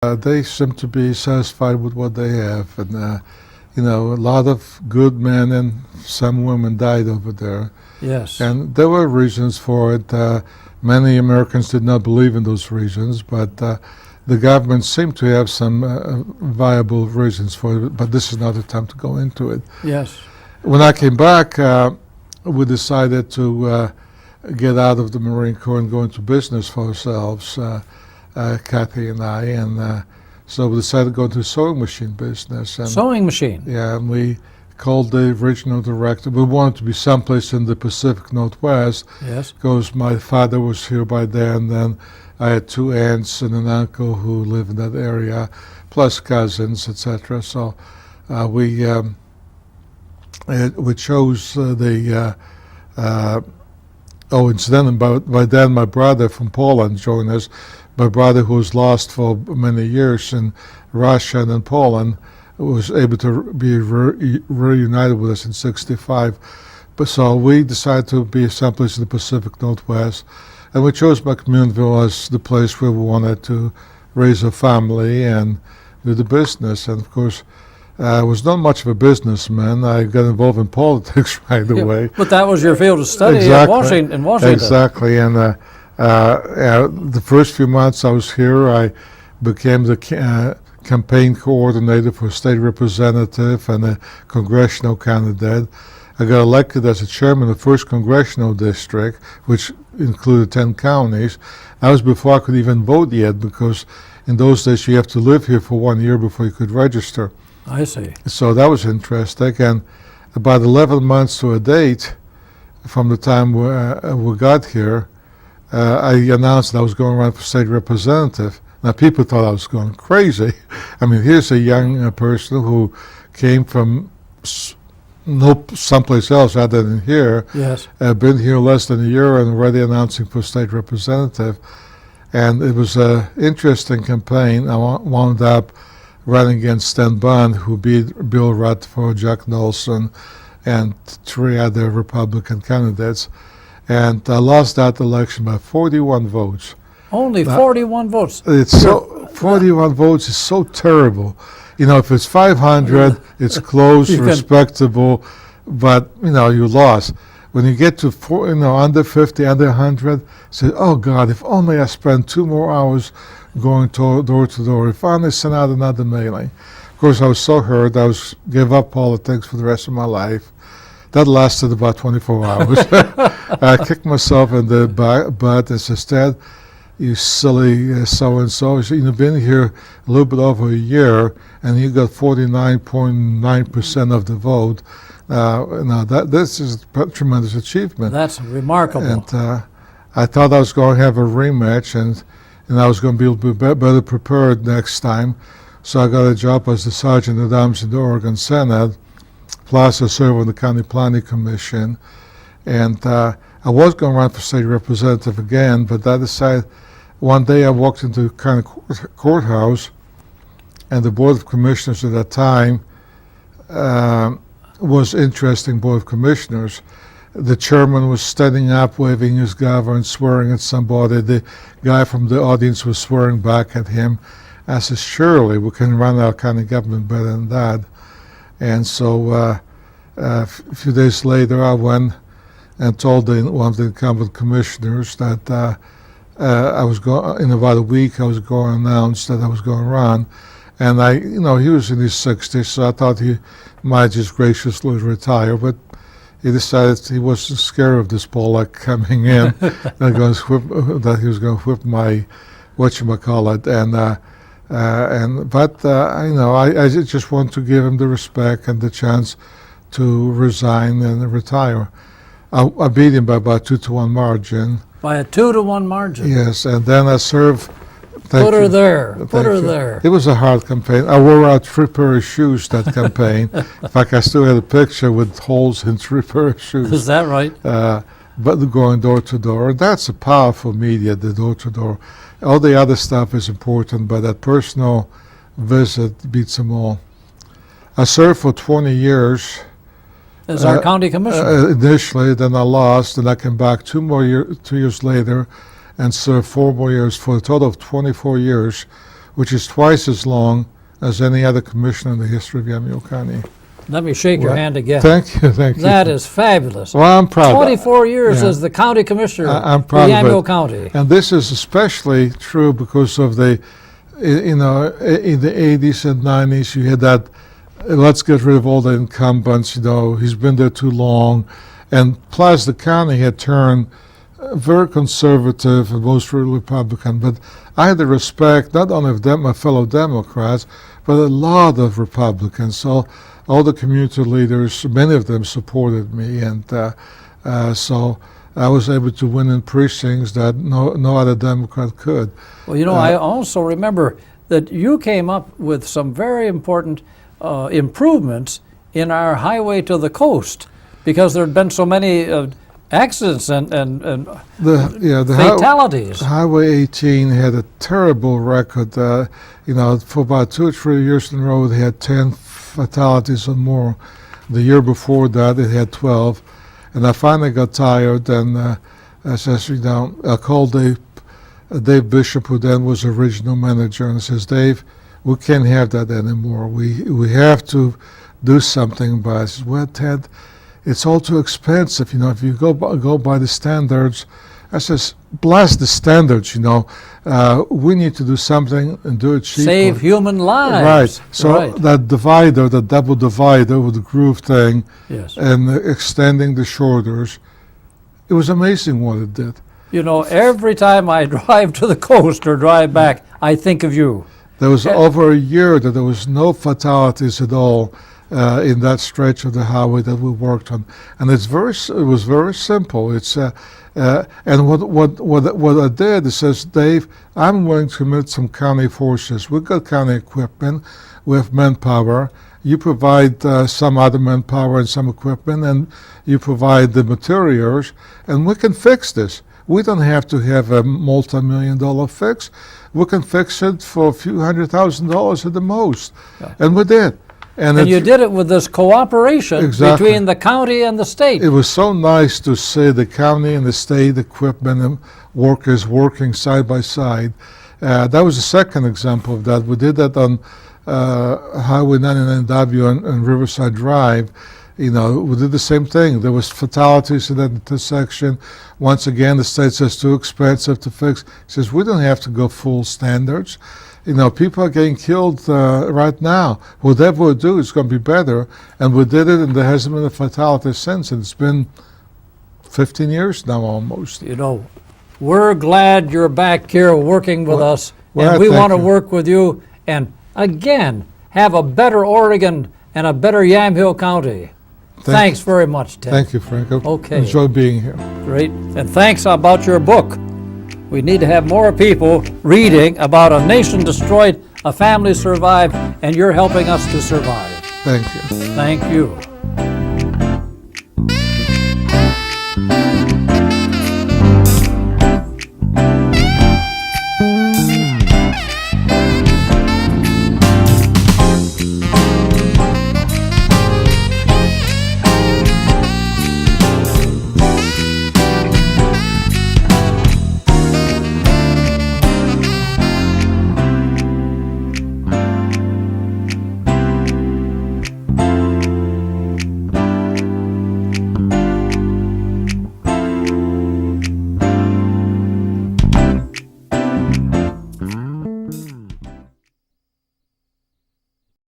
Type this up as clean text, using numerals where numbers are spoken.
They seem to be satisfied with what they have, and a lot of good men and some women died over there. Yes. And there were reasons for it. Many Americans did not believe in those reasons, but the government seemed to have some viable reasons for it, but this is not the time to go into it. Yes. When I came back, we decided to get out of the Marine Corps and go into business for ourselves, Kathy and I, and so we decided to go into the sewing machine business. And Sewing machine. yeah, and we called the regional director. We wanted to be someplace in the Pacific Northwest Yes. because my father was here by then. Then I had two aunts and an uncle who lived in that area, plus cousins, etc. So we chose the. Incidentally, by then my brother from Poland joined us. My brother, who was lost for many years in Russia and in Poland, was able to be reunited with us in '65. But so we decided to be someplace in the Pacific Northwest, and we chose McMinnville as the place where we wanted to raise a family and do the business. And of course, I was not much of a businessman. I got involved in politics right away. But that was your field of study Exactly. in Washington. Exactly, and the first few months I was here, I became the campaign coordinator for a state representative and a congressional candidate. I got elected as a chairman of the first congressional district, which included 10 counties. That was before I could even vote yet, because in those days you have to live here for 1 year before you could register. I see. So that was interesting, and about 11 months to a date from the time we got here, I announced that I was going to run for state representative. Now, people thought I was going crazy. I mean, here's a young person who came from someplace else other than here. Yes. Been here less than a year and already announcing for state representative. And it was an interesting campaign. I wound up running against Stan Bond, who beat Bill Rutherford, Jack Nicholson, and 3 other Republican candidates. And I lost that election by 41 votes. Only 41 votes. It's 41 votes is so terrible. You know, if it's 500, it's close, respectable, but, you lost. When you get to under 50, under 100, say, oh God, if only I spent 2 more hours going door to door, if only sent out another mailing. Of course, I was so hurt, gave up politics for the rest of my life. That lasted about 24 hours. I kicked myself in the butt and said, Dad, you silly so-and-so, you've been here a little bit over a year and you got 49.9% of the vote. Now this is a tremendous achievement. That's remarkable. And I thought I was going to have a rematch and I was going to be better prepared next time. So I got a job as the Sergeant at Arms in the Oregon Senate, plus I served on the County Planning Commission. And I was going to run for state representative again, but I decided one day I walked into the county courthouse, and the Board of Commissioners at that time was interesting Board of Commissioners. The chairman was standing up, waving his gavel and swearing at somebody. The guy from the audience was swearing back at him. I said, surely we can run our county government better than that. And so a few days later, I went and told one of the incumbent commissioners that I was going, in about a week, I was going to announce that I was going to run. And he was in his 60s, so I thought he might just graciously retire, but he decided he wasn't scared of this Pollock coming in, that he was going to whip my, whatchamacallit, I just want to give him the respect and the chance to resign and retire. I beat him by about 2-1 margin. By a 2-1 margin. Yes, and then I served. Put her there. It was a hard campaign. I wore out 3 pairs of shoes that campaign. In fact, I still had a picture with holes in 3 pairs of shoes. Is that right? But going door to door, that's a powerful media, the door to door. All the other stuff is important, but that personal visit beats them all. I served for 20 years. As our county commissioner? Initially, then I lost, and I came back 2 years later and served 4 more years for a total of 24 years which is twice as long as any other commissioner in the history of Yamhill County. Let me shake your hand again. Thank you, thank you. That is fabulous. Well, I'm proud. 24 years Yeah. as the county commissioner I'm for proud of Yamhill it. County. And this is especially true because of in the 80s and 90s, you had that, let's get rid of all the incumbents, he's been there too long. And plus, the county had turned very conservative and mostly Republican. But I had the respect not only of my fellow Democrats, but a lot of Republicans. So all the community leaders, many of them supported me. And so I was able to win in precincts that no other Democrat could. Well, I also remember that you came up with some very important improvements in our highway to the coast, because there had been so many accidents and fatalities. Highway 18 had a terrible record. For about 2 or 3 years in a row, they had 10 fatalities or more. The year before that, it had 12. And I finally got tired, and I called Dave Bishop, who then was original manager, and I says, Dave, we can't have that anymore. We have to do something about it. I says, well, Ted, it's all too expensive. If you go by the standards, I says, blast the standards. We need to do something and do it cheaper. Save human lives. Right. So that divider, the double divider with the groove thing, yes, and extending the shoulders, it was amazing what it did. Every time I drive to the coast or drive back, I think of you. There was over a year that there was no fatalities at all in that stretch of the highway that we worked on, and it was very simple. It's and what I did is says, Dave, I'm willing to commit some county forces. We've got county equipment, we have manpower. You provide some other manpower and some equipment, and you provide the materials, and we can fix this. We don't have to have a multi-million-dollar fix. We can fix it for a few $100,000 at the most, and we did. And you did it with this cooperation between the county and the state. It was so nice to see the county and the state equipment and workers working side by side. That was the second example of that. We did that on Highway 99W and Riverside Drive. We did the same thing. There was fatalities in that intersection. Once again, the state says too expensive to fix. It says we don't have to go full standards. People are getting killed right now. Whatever we do is going to be better. And we did it, and there hasn't been a fatality since. And it's been 15 years now almost. We're glad you're back here working with us, and we want to work with you and, again, have a better Oregon and a better Yamhill County. Thanks very much, Ted. Thank you, Frank. Okay. Enjoy being here. Great. And thanks about your book. We need to have more people reading about a nation destroyed, a family survived, and you're helping us to survive. Thank you. Thank you.